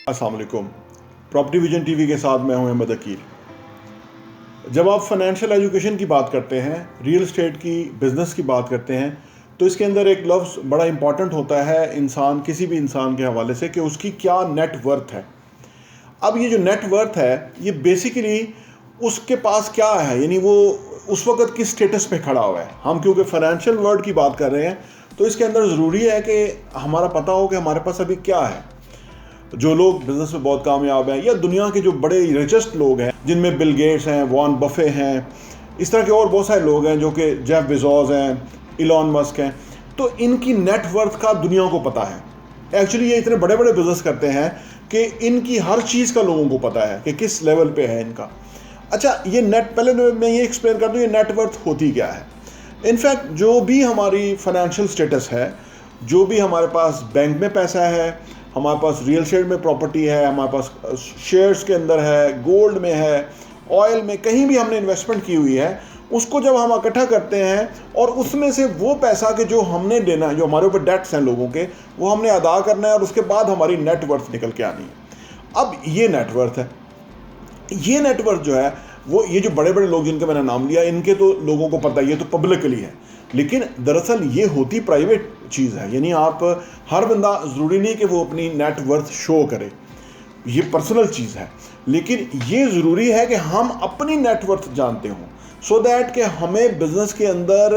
अस्सलाम वालेकुम। Property vision TV के साथ मैं हूं अहमद अकील। जब आप फाइनेंशियल एजुकेशन की बात करते हैं, रियल एस्टेट की, बिज़नेस की बात करते हैं, तो इसके अंदर एक लफ्ज़ बड़ा इंपॉर्टेंट होता है इंसान, किसी भी इंसान के हवाले से, कि उसकी क्या नेट वर्थ है। अब ये जो नेट वर्थ है, ये बेसिकली उसके पास क्या है, यानी वो उस वक़्त किस स्टेटस पे खड़ा हुआ है। हम क्योंकि फाइनेंशियल वर्ल्ड की बात कर रहे हैं, तो इसके अंदर ज़रूरी है कि हमारा पता हो कि हमारे पास अभी क्या है। जो लोग बिज़नेस में बहुत कामयाब हैं, या दुनिया के जो बड़े रिचेस्ट लोग हैं, जिनमें बिल गेट्स हैं, वॉरेन बफे हैं, इस तरह के और बहुत सारे लोग हैं, जो कि जेफ बेजोस हैं, इलॉन मस्क हैं, तो इनकी नेट वर्थ का दुनिया को पता है। एक्चुअली ये इतने बड़े बड़े बिजनेस करते हैं कि इनकी हर चीज़ का लोगों को पता है कि किस लेवल पे है इनका। अच्छा, ये नेट, पहले मैं ये एक्सप्लेन कर दूँ ये नेट वर्थ होती क्या है। इनफैक्ट जो भी हमारी फाइनेंशियल स्टेटस है, जो भी हमारे पास बैंक में पैसा है, हमारे पास रियल एस्टेट में प्रॉपर्टी है, हमारे पास शेयर्स के अंदर है, गोल्ड में है, ऑयल में, कहीं भी हमने इन्वेस्टमेंट की हुई है, उसको जब हम इकट्ठा करते हैं और उसमें से वो पैसा के जो हमने देना है, जो हमारे ऊपर डेट्स हैं लोगों के, वो हमने अदा करना है, और उसके बाद हमारी नेट वर्थ निकल के आनी है। अब ये नेट वर्थ है। ये नेट वर्थ जो है, वो ये जो बड़े बड़े लोग जिनके मैंने नाम लिया, इनके तो लोगों को पता है, ये तो पब्लिकली है, लेकिन दरअसल ये होती प्राइवेट चीज़ है। यानी आप, हर बंदा, ज़रूरी नहीं कि वो अपनी नेट वर्थ शो करे, ये पर्सनल चीज़ है, लेकिन ये ज़रूरी है कि हम अपनी नेट वर्थ जानते हों, सो दैट कि हमें बिज़नेस के अंदर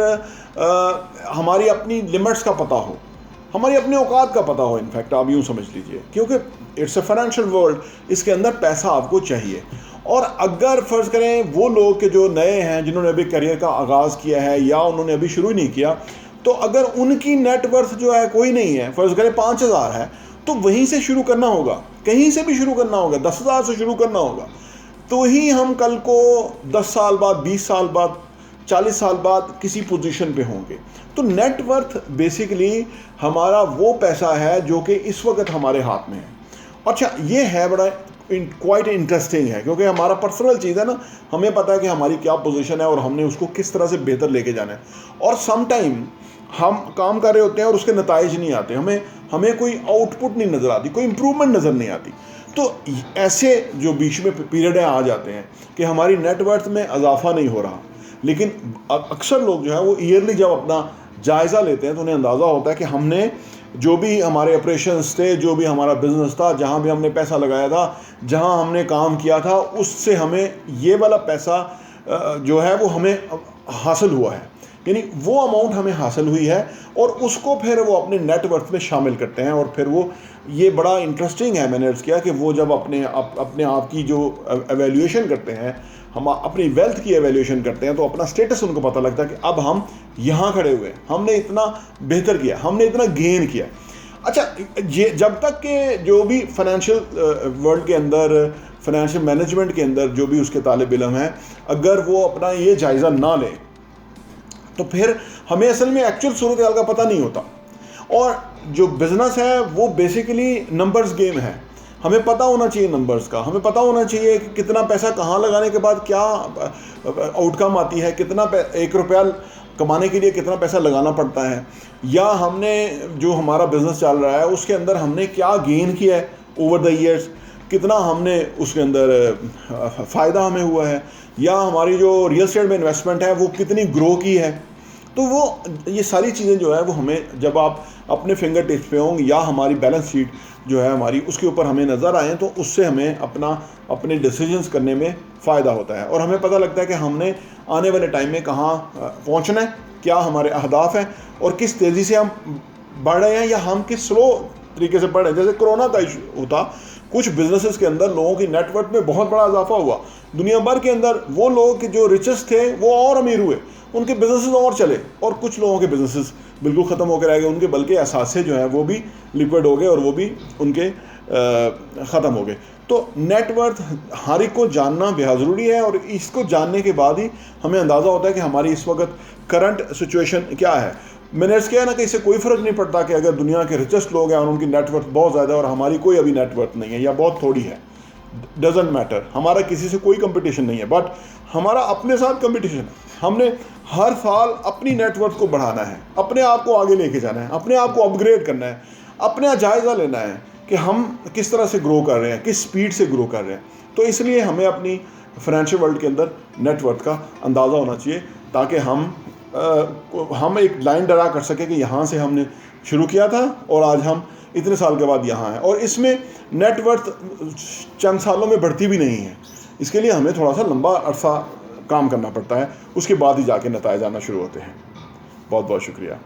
हमारी अपनी लिमिट्स का पता हो, हमारी अपने औकात का पता हो। इनफैक्ट आप यूँ समझ लीजिए, क्योंकि इट्स अ फाइनेंशियल वर्ल्ड, इसके अंदर पैसा आपको चाहिए। और अगर फ़र्ज़ करें वो लोग के जो नए हैं, जिन्होंने अभी करियर का आगाज़ किया है, या उन्होंने अभी शुरू ही नहीं किया, तो अगर उनकी नेट वर्थ जो है कोई नहीं है, फ़र्ज़ करें 5,000 है, तो वहीं से शुरू करना होगा, कहीं से भी शुरू करना होगा, 10,000 से शुरू करना होगा, तो ही हम कल को 10 साल बाद, 20 साल बाद, 40 साल बाद किसी पोजीशन पे होंगे। तो नेट वर्थ बेसिकली हमारा वो पैसा है जो कि इस वक्त हमारे हाथ में है। अच्छा, ये है बड़ा क्वाइट इंटरेस्टिंग है, क्योंकि हमारा पर्सनल चीज़ है ना, हमें पता है कि हमारी क्या पोजीशन है और हमने उसको किस तरह से बेहतर लेके जाना है। और सम टाइम हम काम कर रहे होते हैं और उसके नताइज नहीं आते, हमें कोई आउटपुट नहीं नज़र आती, कोई इम्प्रूवमेंट नज़र नहीं आती। तो ऐसे जो बीच में पीरियड है आ जाते हैं कि हमारी नेट वर्थ में इजाफा नहीं हो रहा, लेकिन अक्सर लोग जो है वो ईयरली जब अपना जायज़ा लेते हैं, तो उन्हें अंदाज़ा होता है कि हमने जो भी हमारे ऑपरेशंस थे, जो भी हमारा बिज़नेस था, जहाँ भी हमने पैसा लगाया था, जहाँ हमने काम किया था, उससे हमें ये वाला पैसा जो है वो हमें हासिल हुआ है, यानी वो अमाउंट हमें हासिल हुई है, और उसको फिर वो अपने नेट वर्थ में शामिल करते हैं। और फिर वो, ये बड़ा इंटरेस्टिंग है, मैंने अर्ज़ किया कि वो जब अपने आप की जो एवेल्यूएशन करते हैं, हम अपनी वेल्थ की एवेल्यूएशन करते हैं, तो अपना स्टेटस उनको पता लगता है कि अब हम यहाँ खड़े हुए, हमने इतना बेहतर किया, हमने इतना गेन किया। अच्छा, ये जब तक के जो भी फाइनेंशियल वर्ल्ड के अंदर, फाइनेंशियल मैनेजमेंट के अंदर जो भी उसके तालिब इल्म हैं, अगर वो अपना ये जायज़ा ना लें, तो फिर हमें असल में एक्चुअल सूरत हाल का पता नहीं होता। और जो बिज़नेस है वो बेसिकली नंबर्स गेम है। हमें पता होना चाहिए नंबर्स का, हमें पता होना चाहिए कि कितना पैसा कहाँ लगाने के बाद क्या आउटकम आती है, कितना 1 रुपया कमाने के लिए कितना पैसा लगाना पड़ता है, या हमने जो हमारा बिज़नेस चल रहा है उसके अंदर हमने क्या गेन किया है ओवर द ईयर्स, कितना हमने उसके अंदर फ़ायदा हमें हुआ है, या हमारी जो रियल एस्टेट में इन्वेस्टमेंट है वो कितनी ग्रो की है। तो वो, ये सारी चीज़ें जो है वो हमें, जब आप अपने फिंगर टिप्स पे होंगे, या हमारी बैलेंस शीट जो है हमारी, उसके ऊपर हमें नज़र आएँ, तो उससे हमें अपने डिसीजंस करने में फ़ायदा होता है, और हमें पता लगता है कि हमने आने वाले टाइम में कहाँ पहुँचना है, क्या हमारे अहदाफ हैं, और किस तेज़ी से हम बढ़ रहे हैं, या हम किस स्लो तरीके से बढ़ रहे हैं। जैसे कोरोना का इशू होता, कुछ बिजनेसेस के अंदर लोगों की नेटवर्थ में बहुत बड़ा इजाफा हुआ। दुनिया भर के अंदर वो लोग जो रिचेस्ट थे वो और अमीर हुए, उनके बिजनेसेस और चले, और कुछ लोगों के बिजनेसेस बिल्कुल ख़त्म होकर रह गए, उनके बल्कि असासे जो हैं वो भी लिक्विड हो गए, और वो भी उनके ख़त्म हो गए। तो नेटवर्थ हर एक को जानना बेहद ज़रूरी है, और इसको जानने के बाद ही हमें अंदाज़ा होता है कि हमारी इस वक्त करंट सिचुएशन क्या है। मैंने इसके है ना कि इससे कोई फ़र्क नहीं पड़ता कि अगर दुनिया के रिचेस्ट लोग हैं और उनकी नेटवर्थ बहुत ज़्यादा है और हमारी कोई अभी नेटवर्थ नहीं है या बहुत थोड़ी है, डजेंट मैटर। हमारा किसी से कोई कंपटीशन नहीं है, बट हमारा अपने साथ कंपटीशन है। हमने हर साल अपनी नेटवर्थ को बढ़ाना है, अपने आप को आगे लेके जाना है, अपने आप को अपग्रेड करना है। अपना जायज़ा लेना है कि हम किस तरह से ग्रो कर रहे हैं, किस स्पीड से ग्रो कर रहे हैं। तो इसलिए हमें अपनी फाइनेंशियल वर्ल्ड के अंदर नेटवर्थ का अंदाज़ा होना चाहिए, ताकि हम एक लाइन ड्रा कर सकें कि यहाँ से हमने शुरू किया था और आज हम इतने साल के बाद यहाँ हैं। और इसमें नेटवर्थ चंद सालों में बढ़ती भी नहीं है, इसके लिए हमें थोड़ा सा लंबा अरसा काम करना पड़ता है, उसके बाद ही जाके नताइज आना शुरू होते हैं। बहुत बहुत शुक्रिया।